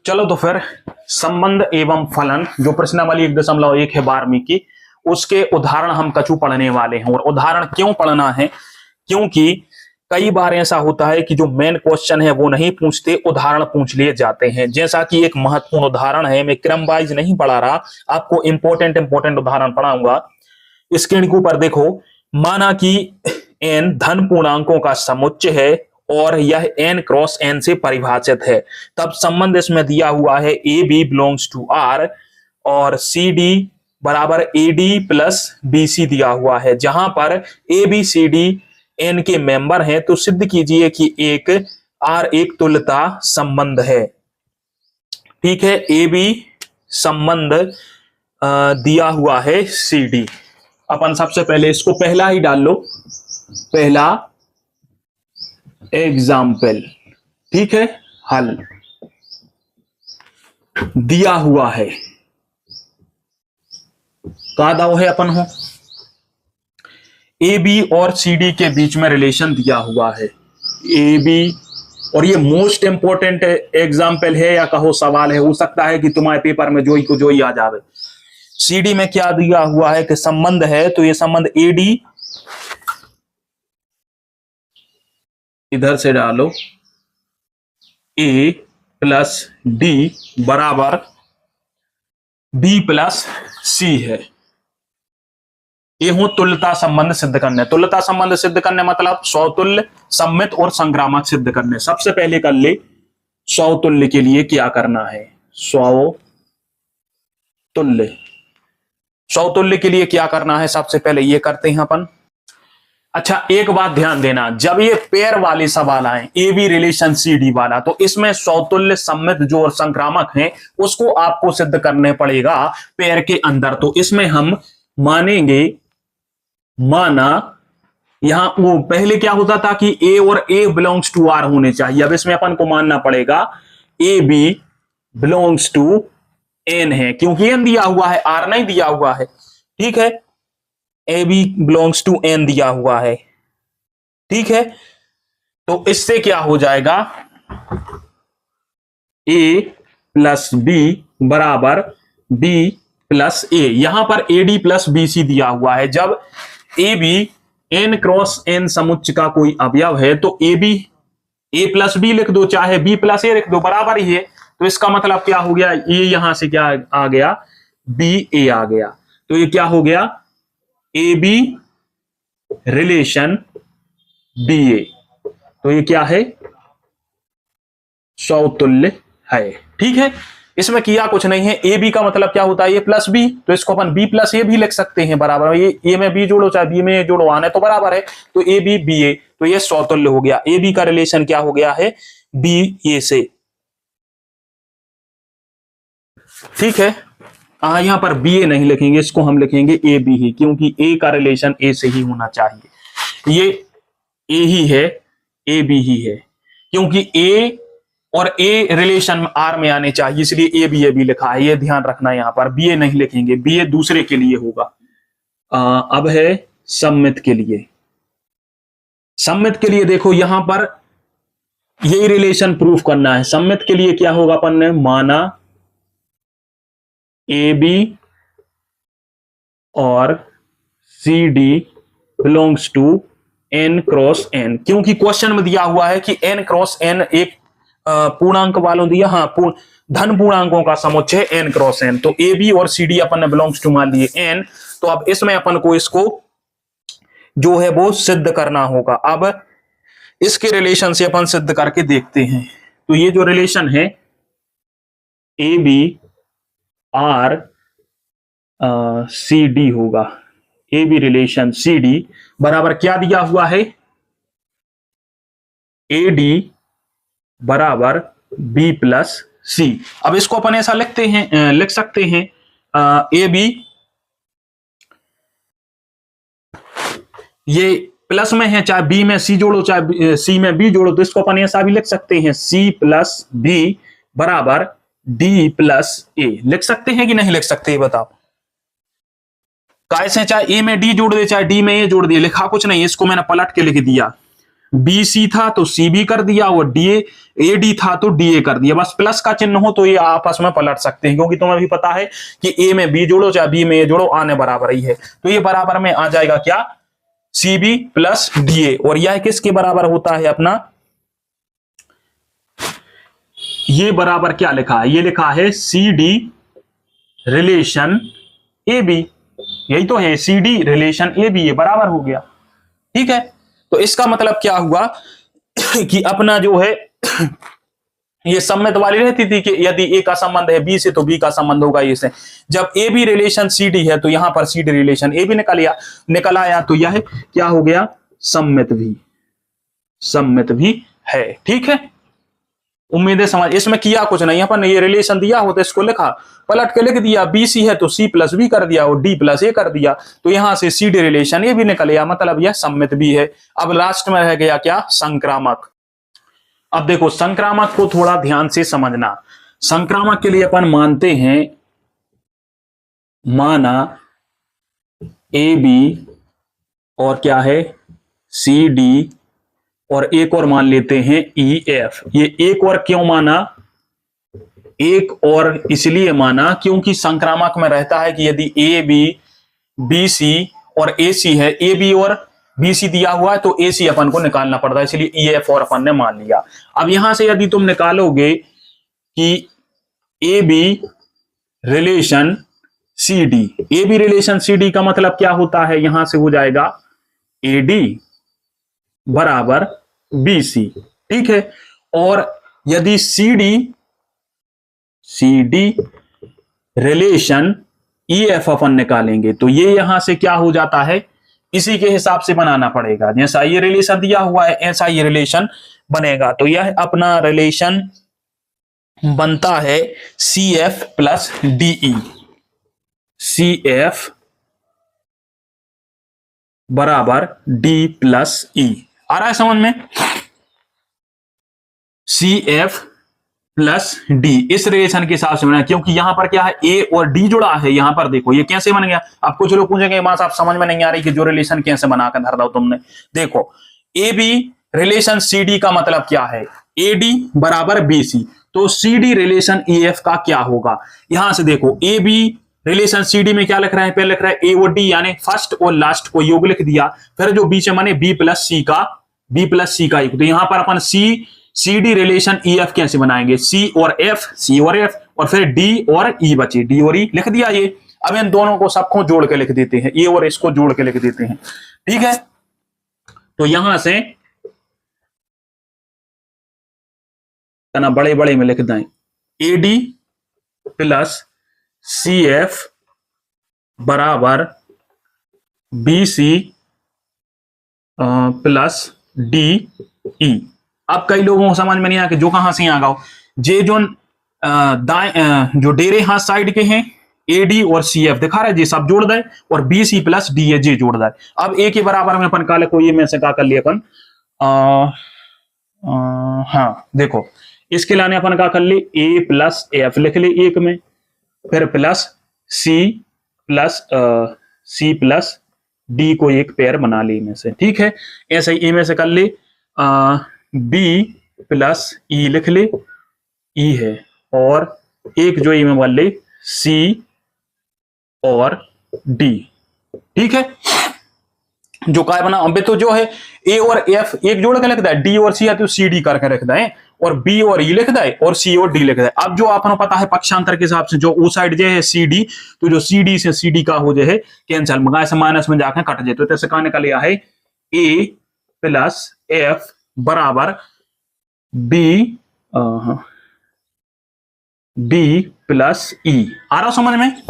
चलो तो फिर संबंध एवं फलन जो प्रश्नावली 1.1 है 12वीं की, उसके उदाहरण हम कछु पढ़ने वाले हैं। और उदाहरण क्यों पढ़ना है, क्योंकि कई बार ऐसा होता है कि जो मेन क्वेश्चन है वो नहीं पूछते, उदाहरण पूछ लिए जाते हैं। जैसा कि एक महत्वपूर्ण उदाहरण है, मैं क्रम वाइज नहीं पढ़ा रहा, आपको इंपॉर्टेंट उदाहरण पढ़ाऊंगा। स्क्रीन के ऊपर देखो, माना कि n धन पूर्णांकों का समुच्चय है और यह n क्रॉस n से परिभाषित है। तब संबंध इसमें दिया हुआ है A B belongs to R और सी डी बराबर A D plus B C दिया हुआ है। जहां पर A B C D n के मेंबर हैं, तो सिद्ध कीजिए कि एक आर एक तुल्यता संबंध है। ठीक है, ए बी संबंध दिया हुआ है सी डी। अपन सबसे पहले इसको पहला ही डाल लो, पहला एग्जाम्पल। ठीक है, हल दिया हुआ है, का दाव है अपन हो, ए बी और सी डी के बीच में रिलेशन दिया हुआ है। ए बी, और ये मोस्ट इंपोर्टेंट एग्जाम्पल है या कहो सवाल है, हो सकता है कि तुम्हारे पेपर में जो ही आ जावे। सी डी में क्या दिया हुआ है कि संबंध है, तो ये संबंध ए डी, इधर से डालो, ए प्लस डी बराबर बी प्लस सी है। ये हो तुल्यता संबंध सिद्ध करने। तुल्यता संबंध सिद्ध करने मतलब सौतुल्य, सम्मित और संक्रामक सिद्ध करने। सबसे पहले कर ले सौतुल्य के लिए क्या करना है, सौतुल्य के लिए क्या करना है, सबसे पहले ये करते हैं अपन। अच्छा, एक बात ध्यान देना, जब ये पेयर वाले सवाल आए A B relation C D वाला, तो इसमें सौतुल्य, सम्मित जो संक्रामक है उसको आपको सिद्ध करने पड़ेगा पेयर के अंदर। तो इसमें हम मानेंगे, माना यहां वो पहले क्या होता था कि ए और ए बिलोंग्स टू आर होने चाहिए। अब इसमें अपन को मानना पड़ेगा A B belongs to N है, क्योंकि एन दिया हुआ है, आर नहीं दिया हुआ है। ठीक है, A B belongs to N दिया हुआ है। ठीक है, तो इससे क्या हो जाएगा, ए प्लस बी बराबर बी प्लस ए। यहां पर A D plus B C दिया हुआ है। जब A B N cross N समुच्चय का कोई अवयव है, तो A B A plus B लिख दो, चाहे बी प्लस ए लिख दो, बराबर ही है। तो इसका मतलब क्या हो गया, ये यहां से क्या आ गया, बी ए आ गया। तो ये क्या हो गया, ए बी रिलेशन बी ए। तो ये क्या है, सौतुल्य है। ठीक है, इसमें किया कुछ नहीं है। ए बी का मतलब क्या होता है, ए प्लस बी, तो इसको अपन बी प्लस ए भी लिख सकते हैं बराबर। ये ए में बी जोड़ो चाहे बी में ए जोड़ो, आने तो बराबर है। तो ए बी बी ए, तो ये सौतुल्य हो गया। ए बी का रिलेशन क्या हो गया है, बी ए से। ठीक है, यहां पर बी ए नहीं लिखेंगे, इसको हम लिखेंगे ए बी ही, क्योंकि ए का रिलेशन ए से ही होना चाहिए। ये ए ही है, ए बी ही है, क्योंकि ए और ए रिलेशन आर में आने चाहिए, इसलिए ए बी लिखा है। ये ध्यान रखना, यहां पर बी ए नहीं लिखेंगे, बी ए दूसरे के लिए होगा। अब है सम्मित के लिए। सम्मित के लिए देखो, यहां पर यही रिलेशन प्रूफ करना है। सम्मित के लिए क्या होगा, अपन ने माना ए बी और C D belongs to N cross N, क्योंकि क्वेश्चन में दिया हुआ है कि एन क्रॉस एन एक पूर्णांक वालों दिया, धन पूर्णांकों का समुच्चय एन क्रॉस एन। तो ए बी और सी डी अपन ने बिलोंग्स टू मान लिए एन। तो अब इसमें अपन को इसको जो है वो सिद्ध करना होगा। अब इसके रिलेशन से अपन सिद्ध करके देखते हैं। तो ये जो रिलेशन है A B R C D होगा, A B relation C D बराबर क्या दिया हुआ है, ए डी बराबर बी प्लस सी। अब इसको अपन ऐसा लिख सकते हैं, ए बी, ये प्लस में है, चाहे बी में सी जोड़ो चाहे सी में बी जोड़ो, तो इसको अपन ऐसा भी लिख सकते हैं, सी प्लस बी बराबर डी प्लस ए। लिख सकते हैं कि नहीं लिख सकते, बताओ। कैसे, चाहे ए में डी जोड़ दे चाहे डी में ए जोड़ दिए, लिखा कुछ नहीं, इसको मैंने पलट के लिख दिया। बी सी था तो सी बी कर दिया, और डी ए डी था तो डी ए कर दिया। बस प्लस का चिन्ह हो तो ये आपस में पलट सकते हैं, क्योंकि तुम्हें भी पता है कि ए में बी जोड़ो चाहे बी में ए जोड़ो, आने बराबर ही है। तो ये बराबर में आ जाएगा क्या, C B plus D A. और यह किसके बराबर होता है अपना, ये बराबर क्या लिखा है, ये लिखा है C D relation A B. यही तो है, C D relation A B, ये बराबर हो गया। ठीक है, तो इसका मतलब क्या हुआ कि अपना जो है ये सम्मित वाली रहती थी कि यदि ए का संबंध है बी से तो बी का संबंध होगा ए से। जब A B relation C D है तो यहां पर C D relation A B निकल आया, तो यह क्या हो गया, सम्मित भी है। ठीक है, उम्मीद है समझ। इसमें किया कुछ नहीं, अपन ये रिलेशन दिया हो तो इसको लिखा, पलट के लिख दिया, बी सी है तो सी प्लस बी कर दिया और डी प्लस ए कर दिया, तो यहां से सी डी रिलेशन ए भी निकल गया, मतलब यह सम्मित भी है। अब लास्ट में रह गया क्या, संक्रामक। अब देखो संक्रामक को थोड़ा ध्यान से समझना। संक्रामक के लिए अपन मानते हैं, माना ए बी और क्या है सी डी, और एक और मान लेते हैं ई एफ। ये एक और क्यों माना, एक और इसलिए माना क्योंकि संक्रामक में रहता है कि यदि ए बी बी सी और ए सी है, ए बी और बी सी दिया हुआ है तो ए सी अपन को निकालना पड़ता है, इसलिए ई एफ और अपन ने मान लिया। अब यहां से यदि तुम निकालोगे कि A B relation C D, A B relation C D का मतलब क्या होता है, यहां से हो जाएगा ए डी बराबर बी सी। ठीक है, और यदि C D relation E F अपन निकालेंगे तो ये यहां से क्या हो जाता है, इसी के हिसाब से बनाना पड़ेगा। जैसा ये रिलेशन दिया हुआ है ऐसा ये रिलेशन बनेगा। तो यह अपना रिलेशन बनता है C F plus D E, C F बराबर डी प्लस ई। आ रहा है समझ में, सी एफ प्लस डी इस रिलेशन के हिसाब से बना, क्योंकि यहां पर क्या है ए और डी जुड़ा है। यहां पर देखो ये कैसे बन गया। अब कुछ लोग पूछेंगे बात आप समझ में नहीं आ रही कि जो रिलेशन कैसे बनाकर धर दो तुमने। देखो A B relation C D का मतलब क्या है, ए डी बराबर बी सी, तो C D relation E F का क्या होगा। यहां से देखो A B relation C D में क्या लिख रहा है, पहले लिख रहा है ए और डी यानी फर्स्ट और लास्ट को योग लिख दिया, फिर जो बीच में माने बी प्लस सी का योग। तो यहां पर अपन C D relation E F कैसे बनाएंगे, सी और एफ और फिर डी और ई बचे, डी और ई लिख दिया ये। अब इन दोनों को सबको जोड़ के लिख देते हैं, ए और इसको जोड़ के लिख देते हैं। ठीक है, तो यहां से ना बड़े बड़े में लिख दें, A D plus C F बराबर B C plus D E. अब कई लोगों को समझ में नहीं आया कि जो कहां से आ गया, जे जो जो डेरे हाथ साइड के हैं ए डी और सी एफ दिखा रहे जी सब जोड़ दे, और B C plus D A जे जोड़ दे। अब ए के बराबर में अपन काले को ये में से क्या कर लिया अपन, हाँ देखो इसके लाने अपन क्या कर ली, ए प्लस एफ लिख ली एक में, फिर प्लस सी प्लस डी को एक पेयर बना ली में से। ठीक है, ऐसे ही ए में से कर ली बी प्लस ई लिख ले, ई है, और एक जो ई में बन ली सी और डी। ठीक है, जो काय बना अबे तो जो है ए और एफ एक जोड़ के लिख दे, डी और सी है तो सी डी करके लिख दे, और बी और ई लिख दे और सी और डी लिख दे। अब जो आपको पता है पक्षांतर के हिसाब से जो वो साइड जो है सी डी, तो जो सी डी से सी डी का हो जाए कैंसिल, मंगाए से माइनस में जाकर कट जाए, तो जैसे कहा निकल लिया है ए प्लस एफ बराबर बी प्लस ई। आ रहा समझ में,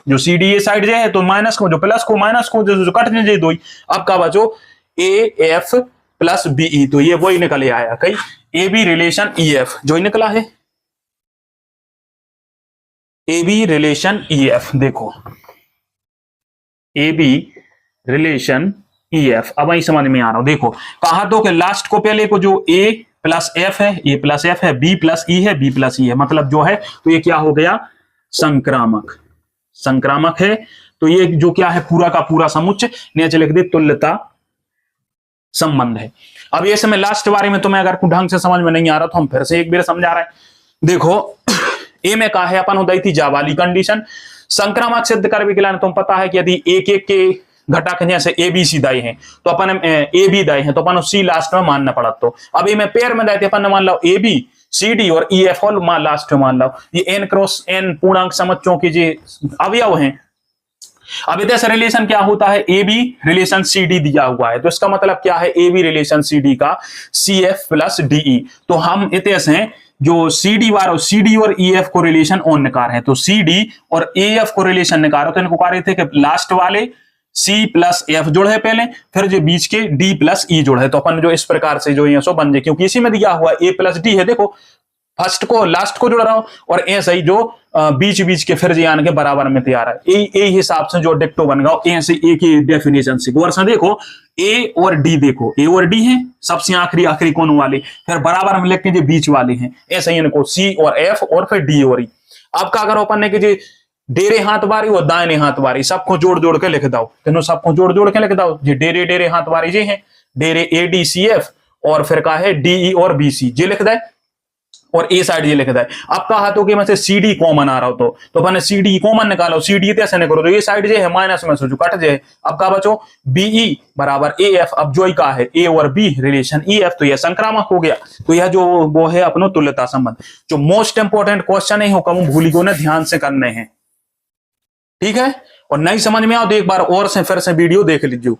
जो सी डी ए साइड जो है तो माइनस को जो प्लस को माइनस को जो कट जाए दो ही। अब का बचो A F plus B E, तो ये वही निकल आया कहीं A B relation E F जो ही निकला है, A B relation E F. देखो A B relation E F, अब वही समझ में आ रहा हूं। देखो कहा तो कि लास्ट को पहले को जो ए प्लस एफ है, ए प्लस एफ है, बी प्लस ई है, बी प्लस ई है, मतलब जो है तो ये क्या हो गया, संक्रामक है। तो ये जो क्या है पूरा का पूरा समुच्चय नीचे लिख दे तुल्यता संबंध है। अब ये समय लास्ट बारे में तुम्हें अगर ढंग से समझ में नहीं आ रहा तो हम फिर से एक बार समझा रहे हैं। देखो ए में कहा है अपन उदय थी जा वाली कंडीशन, संक्रामक सिद्ध कर भी तुम पता है कि यदि एक एक के घटक जैसे ए बी सी दाई हैं तो अपन ए बी दाई हैं तो अपन सी लास्ट में मानना पड़ा। तो अब ये में पेयर में दाई थे अपन मान लो ए बी सी डी और ई एफ और लास्ट में मान लो ये एन क्रॉस एन पूर्णांक समोच्चों के जो अवयव हैं। अब इधर से रिलेशन क्या होता है, A B relation C D दिया हुआ है तो इसका मतलब क्या है, A B relation C D का सी एफ प्लस डीई। तो हम इतने से जो सी डी और ई एफ को रिलेशन ऑन निकाल है तो सी डी और ए एफ को रिलेशन निकालो तो इनको कार्य थे कि लास्ट वाले सी प्लस एफ जोड़ है पहले, फिर जो बीच के डी प्लस ई जोड़ है। तो अपन जो इस प्रकार से जो ये सो बन जाए, क्योंकि इसी में दिया हुआ ए प्लस डी है, देखो फर्स्ट को लास्ट को जोड़ रहा हूं और ऐसे ही जो बीच बीच के फिर यान के बराबर में तैयार है ए हिसाब से जो डिक्टो बन गया ऐसे ए की डेफिनेशन से गौर से देखो ए और डी, देखो ए और डी है सबसे आखिरी कोनों वाले, फिर बराबर में लिख के जो बीच वाले हैं ऐसे ही इनको सी और एफ और फिर डी और ई। अब क्या करो अपन ने कि जी डेरे हाथ बारी और दाहिने हाथ बारी सबको जोड़ के लिख दो, तीनों सबको जोड़ के लिख दो। जी डेरे हाथ बारी जी है डेरे ए डी सी एफ और फिर का है डी ई और बी सी जी लिख दे और ए साइड ये लिख दे। अब कहा तो कि मैं से सी डी कॉमन आ रहा हो तो मैंने सी डी कॉमन निकालो, सी डी ऐसे नहीं करो तो ये साइड जो है माइनस में सोचो कट जाए। अब का बचो बीई बराबर ए एफ, अब जो का है ए और बी रिलेशन ई एफ तो यह संक्रामक हो गया। तो यह जो वो है अपनो तुल्यता संबंध, जो मोस्ट इंपोर्टेंट क्वेश्चन है वो भूली को ने ध्यान से करने हैं, ठीक है। और नहीं समझ में आओ तो एक बार और से फिर से वीडियो देख लीजिए।